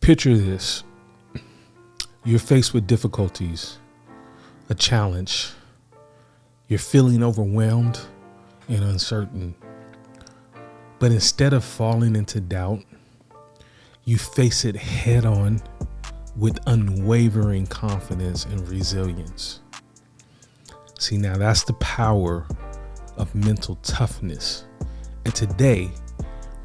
Picture this. You're faced with difficulties, a challenge. You're feeling overwhelmed and uncertain. But instead of falling into doubt, you face it head on with unwavering confidence and resilience. See, now that's the power of mental toughness. And today,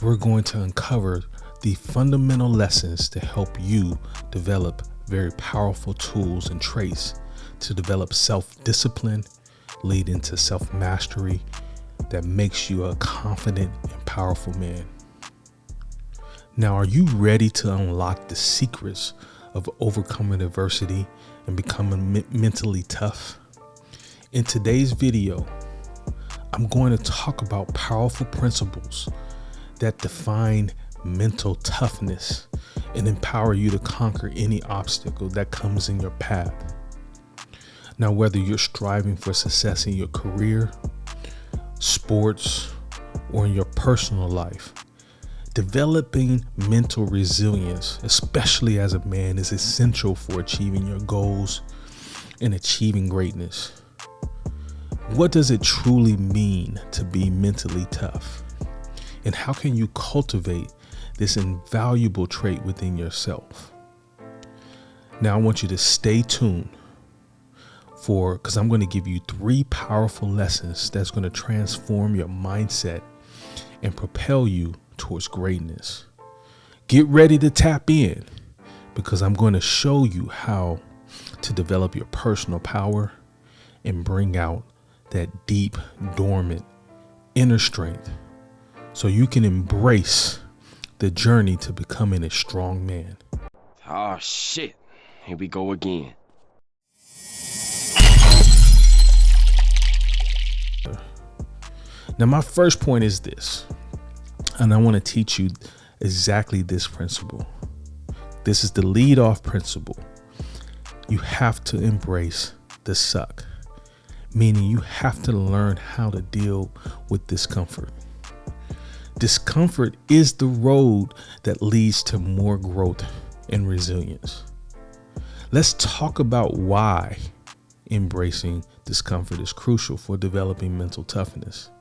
we're going to uncover the fundamental lessons to help you develop very powerful tools and traits to develop self-discipline, lead into self-mastery that makes you a confident and powerful man. Now, are you ready to unlock the secrets of overcoming adversity and becoming mentally tough? In today's video, I'm going to talk about powerful principles that define mental toughness and empower you to conquer any obstacle that comes in your path. Now, whether you're striving for success in your career, sports, or in your personal life, developing mental resilience, especially as a man, is essential for achieving your goals and achieving greatness. What does it truly mean to be mentally tough? And how can you cultivate this invaluable trait within yourself? Now, I want you to stay tuned because I'm going to give you 3 powerful lessons that's going to transform your mindset and propel you towards greatness. Get ready to tap in because I'm going to show you how to develop your personal power and bring out that deep, dormant inner strength so you can embrace the journey to becoming a strong man. Oh shit, here we go again. Now, my first point is this, and I want to teach you exactly this principle. This is the lead off principle. You have to embrace the suck, meaning you have to learn how to deal with discomfort. Discomfort is the road that leads to more growth and resilience. Let's talk about why embracing discomfort is crucial for developing mental toughness.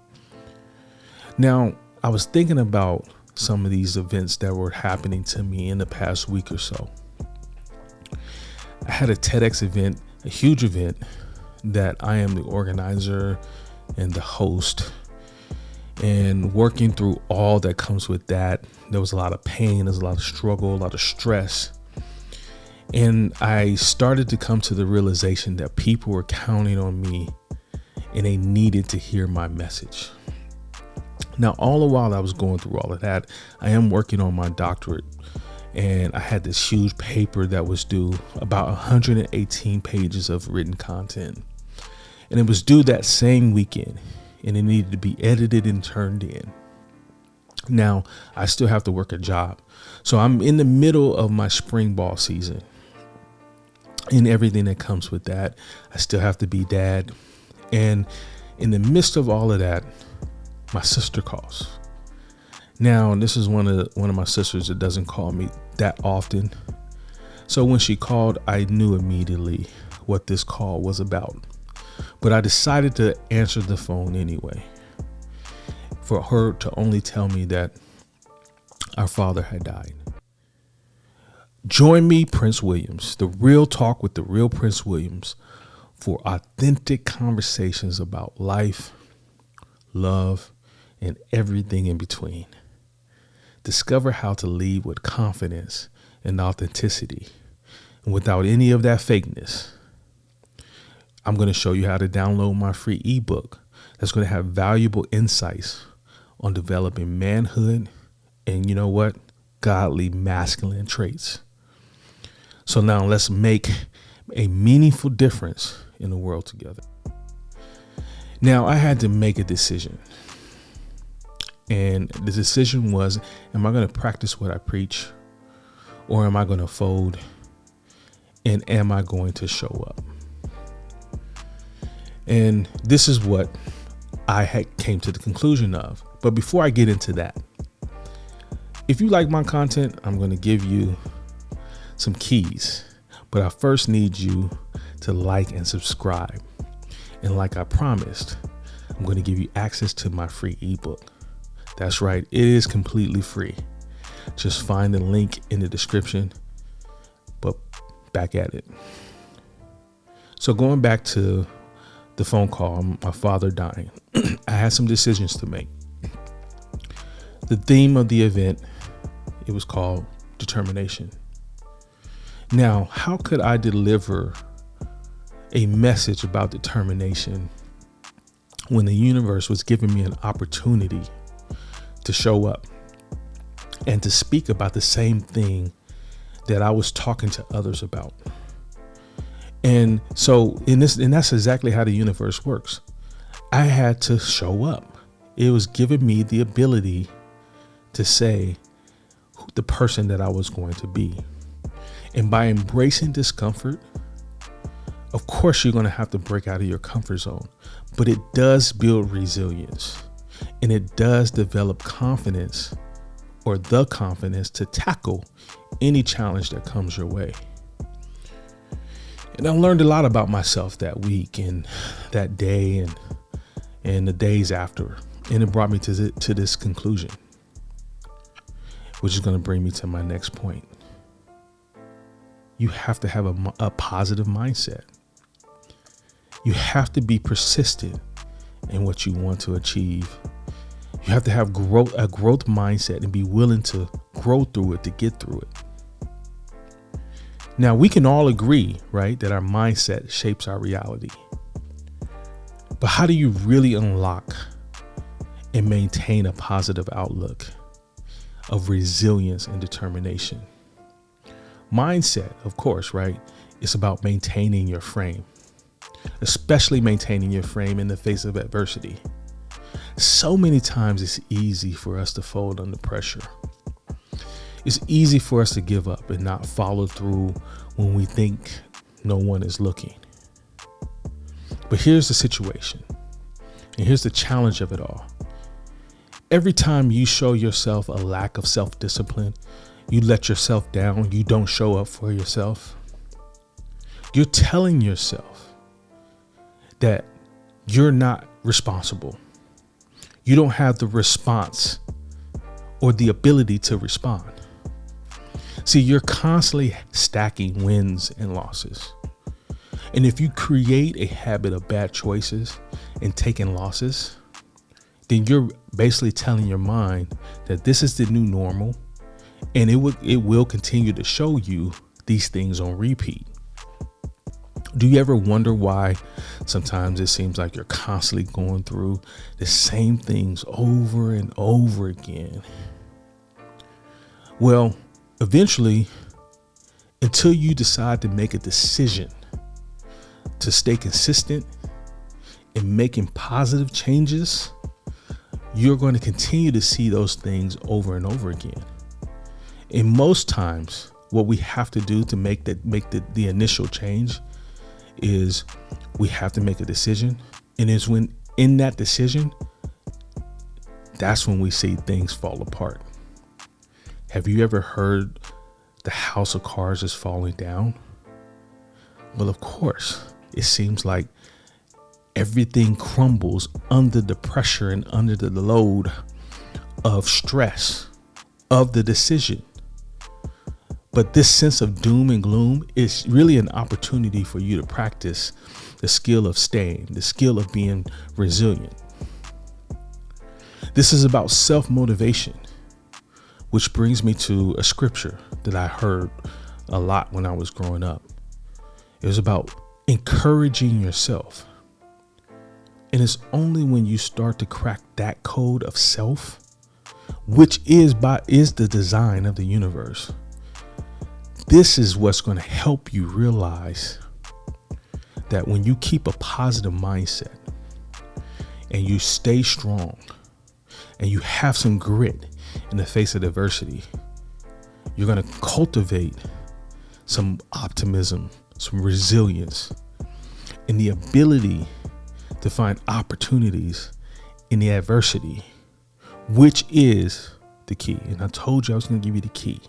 Now, I was thinking about some of these events that were happening to me in the past week or so. I had a TEDx event, a huge event that I am the organizer and the host, and working through all that comes with that. There was a lot of pain, there's a lot of struggle, a lot of stress. And I started to come to the realization that people were counting on me and they needed to hear my message. Now, all the while I was going through all of that, I am working on my doctorate, and I had this huge paper that was due, about 118 pages of written content. And it was due that same weekend, and it needed to be edited and turned in. Now, I still have to work a job. So I'm in the middle of my spring ball season and everything that comes with that. I still have to be dad. And in the midst of all of that, my sister calls. Now, this is one of my sisters that doesn't call me that often. So when she called, I knew immediately what this call was about. But I decided to answer the phone anyway, for her to only tell me that our father had died. Join me, Prince Williams, the real talk with the real Prince Williams, for authentic conversations about life, love, and everything in between. Discover how to lead with confidence and authenticity and without any of that fakeness. I'm going to show you how to download my free ebook that's going to have valuable insights on developing manhood and, you know what, godly masculine traits. So now let's make a meaningful difference in the world together. Now, I had to make a decision. And the decision was, am I going to practice what I preach, or am I going to fold, and am I going to show up? And this is what I came to the conclusion of. But before I get into that, if you like my content, I'm going to give you some keys, but I first need you to like and subscribe. And like I promised, I'm going to give you access to my free ebook. That's right. It is completely free. Just find the link in the description. But back at it. So going back to the phone call, my father dying, I had some decisions to make. The theme of the event, it was called determination. Now, how could I deliver a message about determination when the universe was giving me an opportunity to show up and to speak about the same thing that I was talking to others about? And so and that's exactly how the universe works. I had to show up. It was giving me the ability to say the person that I was going to be. And by embracing discomfort, of course, you're going to have to break out of your comfort zone, but it does build resilience, and it does develop confidence, or the confidence to tackle any challenge that comes your way. And I learned a lot about myself that week and that day and the days after. And it brought me to this conclusion, which is going to bring me to my next point. You have to have a positive mindset. You have to be persistent in what you want to achieve. You have to have a growth mindset and be willing to grow through it to get through it. Now, we can all agree, right, that our mindset shapes our reality. But how do you really unlock and maintain a positive outlook of resilience and determination? Mindset, of course, right, is about maintaining your frame, especially maintaining your frame in the face of adversity. So many times it's easy for us to fold under pressure. It's easy for us to give up and not follow through when we think no one is looking. But here's the situation, and here's the challenge of it all. Every time you show yourself a lack of self-discipline, you let yourself down, you don't show up for yourself, you're telling yourself that you're not responsible. You don't have the response or the ability to respond. See, you're constantly stacking wins and losses. And if you create a habit of bad choices and taking losses, then you're basically telling your mind that this is the new normal, and it will continue to show you these things on repeat. Do you ever wonder why sometimes it seems like you're constantly going through the same things over and over again? Well, eventually, until you decide to make a decision to stay consistent in making positive changes, you're going to continue to see those things over and over again. And most times, what we have to do to make the initial change is we have to make a decision. And it's when in that decision, that's when we see things fall apart. Have you ever heard the house of cards is falling down? Well, of course, it seems like everything crumbles under the pressure and under the load of stress of the decision. But this sense of doom and gloom is really an opportunity for you to practice the skill of staying, the skill of being resilient. This is about self-motivation, which brings me to a scripture that I heard a lot when I was growing up. It was about encouraging yourself. And it's only when you start to crack that code of self, which is the design of the universe. This is what's going to help you realize that when you keep a positive mindset and you stay strong and you have some grit in the face of adversity, you're going to cultivate some optimism, some resilience, and the ability to find opportunities in the adversity, which is the key. And I told you I was going to give you the key.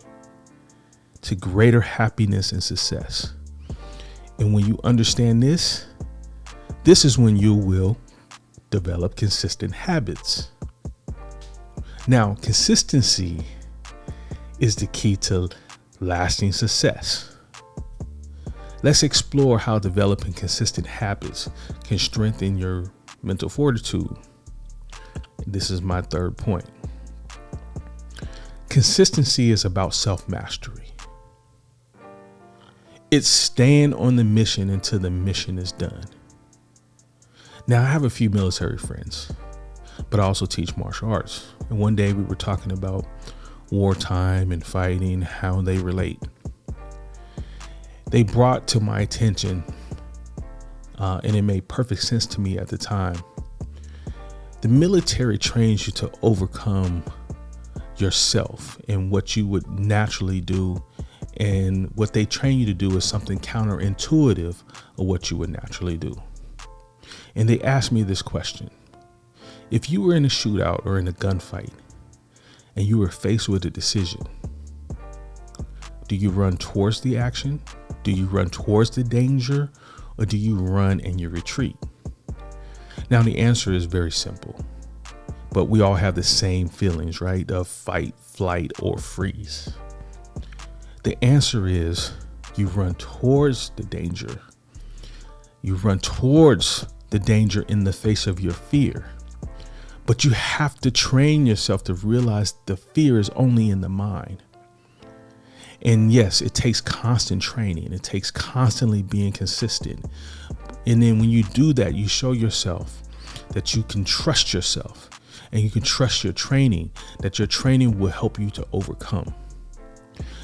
to greater happiness and success. And when you understand this is when you will develop consistent habits. Now, consistency is the key to lasting success. Let's explore how developing consistent habits can strengthen your mental fortitude. This is my third point. Consistency is about self-mastery. It's staying on the mission until the mission is done. Now, I have a few military friends, but I also teach martial arts. And one day we were talking about wartime and fighting, how they relate. They brought to my attention, and it made perfect sense to me at the time. The military trains you to overcome yourself and what you would naturally do. And what they train you to do is something counterintuitive of what you would naturally do. And they asked me this question. If you were in a shootout or in a gunfight and you were faced with a decision, do you run towards the action? Do you run towards the danger? Or do you run and you retreat? Now, the answer is very simple, but we all have the same feelings, right? Of fight, flight, or freeze. The answer is you run towards the danger. You run towards the danger in the face of your fear. But you have to train yourself to realize the fear is only in the mind. And yes, it takes constant training. It takes constantly being consistent. And then when you do that, you show yourself that you can trust yourself and you can trust your training, that your training will help you to overcome.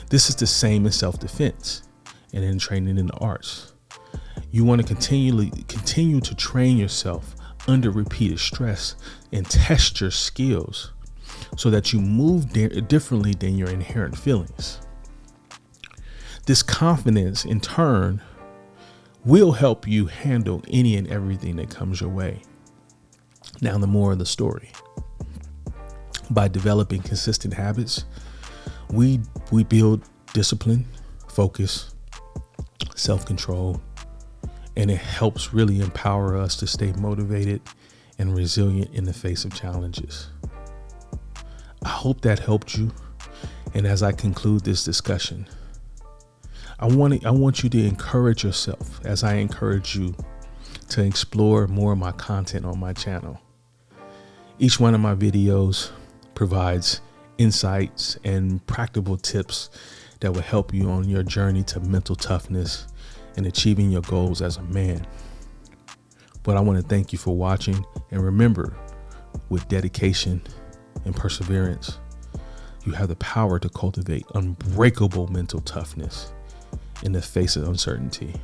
This is the same in self-defense and in training in the arts. You want to continue to train yourself under repeated stress and test your skills so that you move differently than your inherent feelings. This confidence, in turn, will help you handle any and everything that comes your way. Now, the moral of the story. By developing consistent habits, we build discipline, focus, self-control, and it helps really empower us to stay motivated and resilient in the face of challenges. I hope that helped you. And as I conclude this discussion, I want you to encourage yourself as I encourage you to explore more of my content on my channel. Each one of my videos provides insights and practical tips that will help you on your journey to mental toughness and achieving your goals as a man. But I want to thank you for watching, and remember, with dedication and perseverance, you have the power to cultivate unbreakable mental toughness in the face of uncertainty.